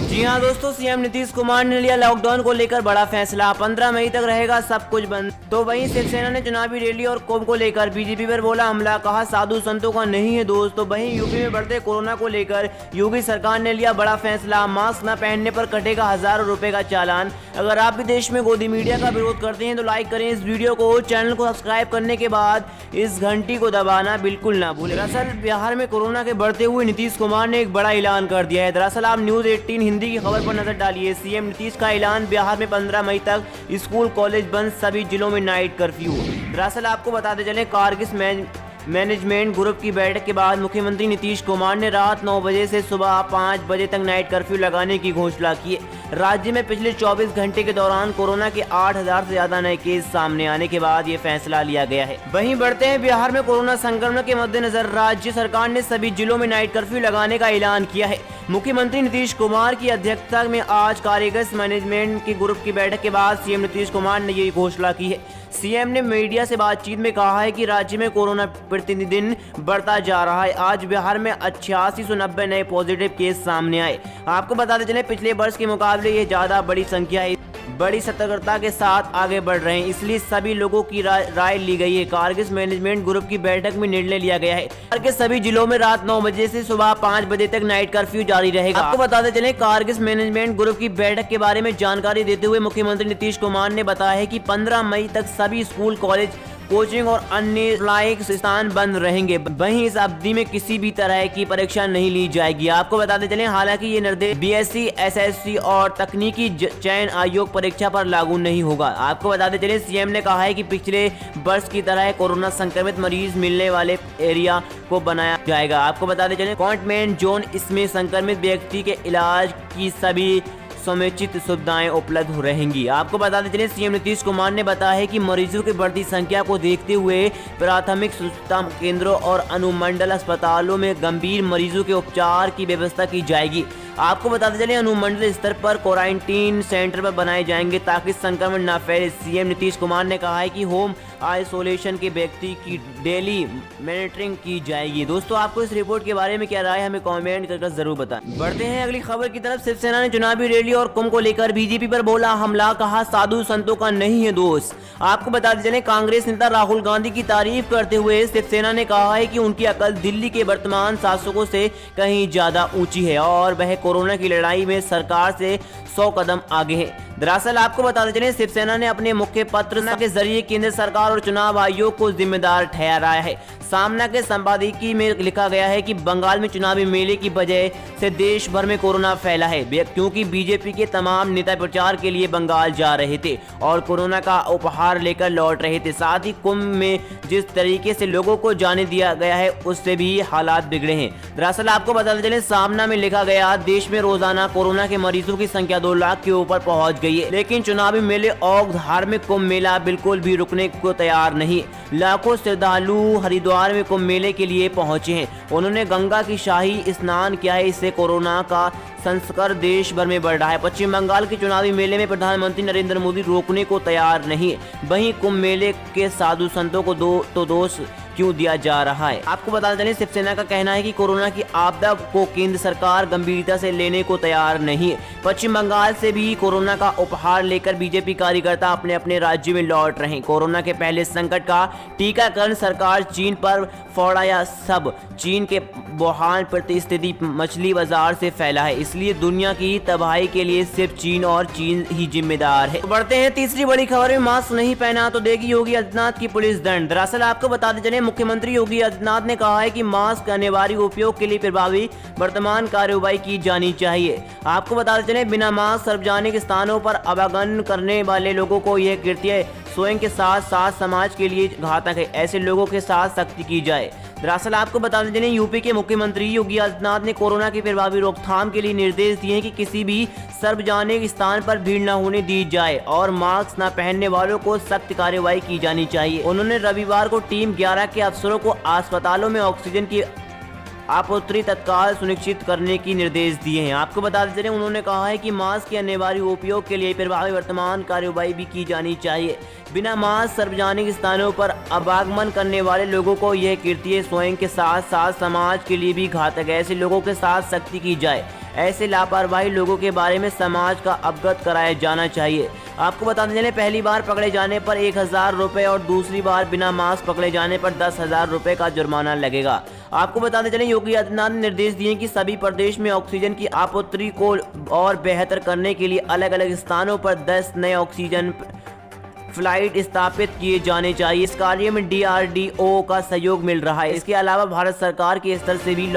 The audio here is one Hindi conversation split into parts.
जी हां दोस्तों, सीएम नीतीश कुमार ने लिया लॉकडाउन को लेकर बड़ा फैसला। 15 मई तक रहेगा सब कुछ बंद। तो वहीं शिवसेना ने चुनावी रैली और कुंभ को लेकर बीजेपी पर बोला हमला, कहा साधु संतों का नहीं है दोस्त। तो वहीं यूपी में बढ़ते कोरोना को लेकर योगी सरकार ने लिया बड़ा फैसला। मास्क न पहनने पर कटेगा हजारों रुपए का चालान। अगर आप भी देश में गोदी मीडिया का विरोध करते हैं तो लाइक करें इस वीडियो को, चैनल को सब्सक्राइब करने के बाद इस घंटी को दबाना बिल्कुल ना भूलें। दरअसल बिहार में कोरोना के बढ़ते हुए नीतीश कुमार ने एक बड़ा ऐलान कर दिया है। दरअसल आप न्यूज 18 हिंदी की खबर पर नजर डालिए। सीएम नीतीश का ऐलान, बिहार में 15 मई तक स्कूल कॉलेज बंद, सभी जिलों में नाइट कर्फ्यू। दरअसल आपको बताते चले, कारगिल मैनेजमेंट ग्रुप की बैठक के बाद मुख्यमंत्री नीतीश कुमार ने रात 9 बजे से सुबह 5 बजे तक नाइट कर्फ्यू लगाने की घोषणा की है। राज्य में पिछले 24 घंटे के दौरान कोरोना के 8000 से ज्यादा नए केस सामने आने के बाद ये फैसला लिया गया है। वहीं बढ़ते हैं बिहार में कोरोना संक्रमण के मद्देनजर राज्य सरकार ने सभी जिलों में नाइट कर्फ्यू लगाने का ऐलान किया है। मुख्यमंत्री नीतीश कुमार की अध्यक्षता में आज कारगिल मैनेजमेंट की ग्रुप की बैठक के बाद सीएम नीतीश कुमार ने ये घोषणा की है। सीएम ने मीडिया से बातचीत में कहा है कि राज्य में कोरोना प्रतिदिन बढ़ता जा रहा है। आज बिहार में 8890 नए पॉजिटिव केस सामने आए। आपको बताते चले, पिछले वर्ष के मुकाबले ये ज्यादा बड़ी संख्या है। बड़ी सतर्कता के साथ आगे बढ़ रहे हैं, इसलिए सभी लोगों की राय ली गई है। कारगिल मैनेजमेंट ग्रुप की बैठक में निर्णय लिया गया है बिहार के सभी जिलों में रात 9 बजे से सुबह 5 बजे तक नाइट कर्फ्यू जारी रहेगा। आपको बताते चले, कारगिल मैनेजमेंट ग्रुप की बैठक के बारे में जानकारी देते हुए मुख्यमंत्री नीतीश कुमार ने बताया है कि 15 मई तक सभी स्कूल, कॉलेज, कोचिंग और अन्य लाइक स्थान बंद रहेंगे। वहीं इस अवधि में किसी भी तरह की परीक्षा नहीं ली जाएगी। आपको बताते चलें, हालांकि ये निर्देश बीएससी, एसएससी और तकनीकी चयन आयोग परीक्षा पर लागू नहीं होगा। आपको बताते चलें, सीएम ने कहा है कि पिछले वर्ष की तरह कोरोना संक्रमित मरीज मिलने वाले एरिया को बनाया जाएगा। आपको बताते चलें, कंटेनमेंट जोन, इसमें संक्रमित व्यक्ति के इलाज की सभी समुचित सुविधाएं उपलब्ध रहेंगी। आपको बताते चलें, सीएम नीतीश कुमार ने बताया है कि मरीजों की बढ़ती संख्या को देखते हुए प्राथमिक स्वास्थ्य केंद्रों और अनुमंडल अस्पतालों में गंभीर मरीजों के उपचार की व्यवस्था की जाएगी। आपको बताते चलें, अनुमंडल स्तर पर क्वारंटीन सेंटर बनाए जाएंगे ताकि संक्रमण न फैले। सीएम नीतीश कुमार ने कहा है कि होम आइसोलेशन के व्यक्ति की डेली मॉनिटरिंग की जाएगी। दोस्तों, आपको इस रिपोर्ट के बारे में क्या राय है, हमें कमेंट करके जरूर बताएं। बढ़ते हैं अगली खबर की तरफ। शिवसेना ने चुनावी रैली और कुंभ को लेकर बीजेपी पर बोला हमला, कहा साधु संतों का नहीं है दोस्त। आपको बताते चलें, कांग्रेस नेता राहुल गांधी की तारीफ करते हुए शिवसेना ने कहा है कि उनकी अकल दिल्ली के वर्तमान शासकों से कहीं ज्यादा ऊंची है और वह कोरोना की लड़ाई में सरकार से 100 कदम आगे है। दरअसल आपको बताते चलें, शिवसेना ने अपने मुख्य पत्र के जरिए केंद्र सरकार और चुनाव आयोग को जिम्मेदार ठहराया है। सामना के संपादकीय में लिखा गया है कि बंगाल में चुनावी मेले की वजह से देश भर में कोरोना फैला है, क्योंकि बीजेपी के तमाम नेता प्रचार के लिए बंगाल जा रहे थे और कोरोना का उपहार लेकर लौट रहे थे। साथ ही कुंभ में जिस तरीके से लोगों को जाने दिया गया है उससे भी हालात बिगड़े हैं। दरअसल आपको बताते चलें, सामना में लिखा गया, देश में रोजाना कोरोना के मरीजों की संख्या 2 लाख के ऊपर पहुंच गई है, लेकिन चुनावी मेले और धार्मिक कुंभ मेला बिल्कुल भी रुकने को तैयार नहीं। लाखों श्रद्धालु हरिद्वार में कुंभ मेले के लिए पहुंचे हैं। उन्होंने गंगा की शाही स्नान किया है। इससे कोरोना का संसर्ग देश भर में बढ़ रहा है। पश्चिम बंगाल के चुनावी मेले में प्रधानमंत्री नरेंद्र मोदी रोकने को तैयार नहीं है। वहीं कुंभ मेले के साधु संतों को दोष क्यों दिया जा रहा है। आपको बता दें, शिवसेना का कहना है कि कोरोना की आपदा को केंद्र सरकार गंभीरता से लेने को तैयार नहीं है। पश्चिम बंगाल से भी कोरोना का उपहार लेकर बीजेपी कार्यकर्ता अपने अपने राज्य में लौट रहे हैं। कोरोना के पहले संकट का टीकाकरण सरकार चीन पर फोड़ा या सब चीन के वुहान स्थिति मछली बाजार से फैला है, इसलिए दुनिया की तबाही के लिए सिर्फ चीन और चीन ही जिम्मेदार है। तो बढ़ते हैं तीसरी बड़ी खबर में। मास्क नहीं पहना तो देगी योगी आदित्यनाथ की पुलिस दंड। दरअसल आपको बताते चले, मुख्यमंत्री योगी आदित्यनाथ ने कहा है कि मास्क अनिवार्य उपयोग के लिए प्रभावी वर्तमान कार्रवाई की जानी चाहिए। आपको बताते चले, बिना मास्क सार्वजनिक स्थानों पर आवागमन करने वाले लोगों को यह कृत्य स्वयं के साथ साथ समाज के लिए घातक है। ऐसे लोगों के साथ सख्ती की जाए। दरअसल आपको बताते चलें, यूपी के मुख्यमंत्री योगी आदित्यनाथ ने कोरोना की प्रभावी रोकथाम के लिए निर्देश दिए हैं कि किसी भी सार्वजनिक स्थान पर भीड़ न होने दी जाए और मास्क न पहनने वालों को सख्त कार्रवाई की जानी चाहिए। उन्होंने रविवार को टीम 11 के अफसरों को अस्पतालों में ऑक्सीजन की आपूर्ति तत्काल सुनिश्चित करने की निर्देश दिए हैं। आपको बताते चलें, उन्होंने कहा है कि मास्क के अनिवार्य उपयोग के लिए प्रभावी वर्तमान कार्रवाई भी की जानी चाहिए। बिना मास्क सार्वजनिक स्थानों पर आवागमन करने वाले लोगों को यह कृत्य स्वयं के साथ साथ समाज के लिए भी घातक है। ऐसे लोगों के साथ सख्ती की जाए। ऐसे लापरवाही लोगों के बारे में समाज का अवगत कराया जाना चाहिए। आपको बताते चलें, पहली बार पकड़े जाने पर 1000 रुपये और दूसरी बार बिना मास्क पकड़े जाने पर 10,000 रुपये का जुर्माना लगेगा। आपको बताते चलें, योगी आदित्यनाथ ने निर्देश दिए कि सभी प्रदेश में ऑक्सीजन की आपूर्ति को और बेहतर करने के लिए अलग अलग स्थानों पर 10 नए ऑक्सीजन फ्लाइट स्थापित किए जाने चाहिए। इस कार्य में DRDO का सहयोग मिल रहा है। इसके अलावा भारत सरकार के स्तर से भी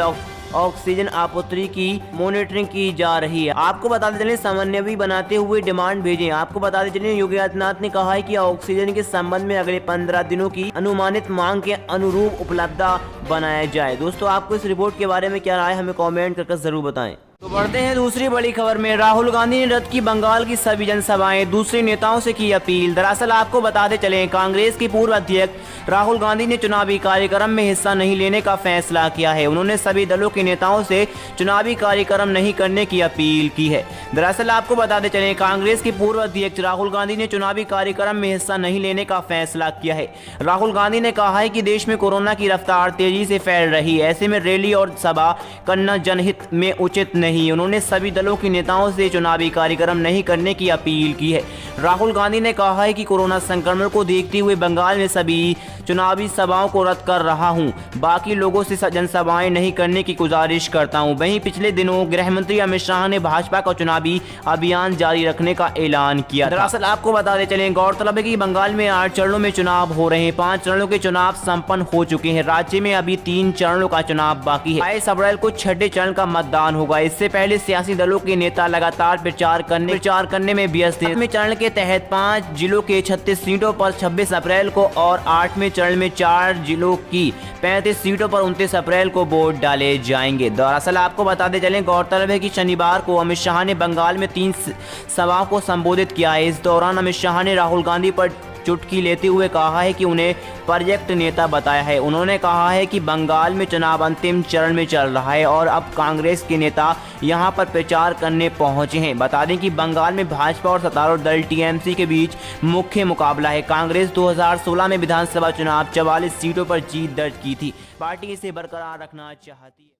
ऑक्सीजन आपूर्ति की मॉनिटरिंग की जा रही है। आपको बताते चलें, समन्वय बनाते हुए डिमांड भेजें। आपको बताते चलें, योगी आदित्यनाथ ने कहा है कि ऑक्सीजन के संबंध में अगले 15 दिनों की अनुमानित मांग के अनुरूप उपलब्धता बनाया जाए। दोस्तों, आपको इस रिपोर्ट के बारे में क्या राय, हमें कमेंट करके जरूर बताएं। तो बढ़ते हैं दूसरी बड़ी खबर में। राहुल गांधी ने रद्द की बंगाल की सभी जनसभाएं, दूसरे नेताओं से की अपील। दरअसल आपको बताते चलें, कांग्रेस के पूर्व अध्यक्ष राहुल गांधी ने चुनावी कार्यक्रम में हिस्सा नहीं लेने का फैसला किया है। उन्होंने सभी दलों के नेताओं से चुनावी कार्यक्रम नहीं करने की अपील की है। दरअसल आपको बताते चलें, कांग्रेस के पूर्व अध्यक्ष राहुल गांधी ने चुनावी कार्यक्रम में हिस्सा नहीं लेने का फैसला किया है। राहुल गांधी ने कहा है कि देश में कोरोना की रफ्तार तेजी से फैल रही है, ऐसे में रैली और सभा करना जनहित में उचित नहीं। उन्होंने सभी दलों के नेताओं से चुनावी कार्यक्रम नहीं करने की अपील की है। राहुल गांधी ने कहा है कि कोरोना संक्रमण को देखते हुए बंगाल में सभी चुनावी सभाओं को रद्द कर रहा हूं, बाकी लोगों से जनसभाएं नहीं करने की गुजारिश करता हूं। वहीं पिछले दिनों गृह मंत्री अमित शाह ने भाजपा का चुनावी अभियान जारी रखने का ऐलान किया। दरअसल आपको बताते चलें, गौरतलब है कि बंगाल में 8 चरणों में चुनाव हो रहे हैं। 5 चरणों के चुनाव संपन्न हो चुके हैं। राज्य में अभी 3 चरणों का चुनाव बाकी है। 22 अप्रैल को 6ठे चरण का मतदान होगा। इससे पहले सियासी दलों के नेता लगातार प्रचार करने में व्यस्त हैं। 7वें चरण के तहत 5 जिलों के 36 सीटों पर 26 अप्रैल को और 8वें चरण में 4 जिलों की 35 सीटों पर 29 अप्रैल को वोट डाले जाएंगे। दरअसल आपको बताते चलें, गौरतलब है कि शनिवार को अमित शाह ने बंगाल में 3 सभाओं को संबोधित किया है। इस दौरान अमित शाह ने राहुल गांधी पर चुटकी लेते हुए कहा है कि उन्हें प्रोजेक्ट नेता बताया है। उन्होंने कहा है कि बंगाल में चुनाव अंतिम चरण में चल रहा है और अब कांग्रेस के नेता यहां पर प्रचार करने पहुंचे हैं। बता दें कि बंगाल में भाजपा और सत्तारूढ़ दल TMC के बीच मुख्य मुकाबला है। कांग्रेस 2016 में विधानसभा चुनाव 44 सीटों पर जीत दर्ज की थी। पार्टी इसे बरकरार रखना चाहती है।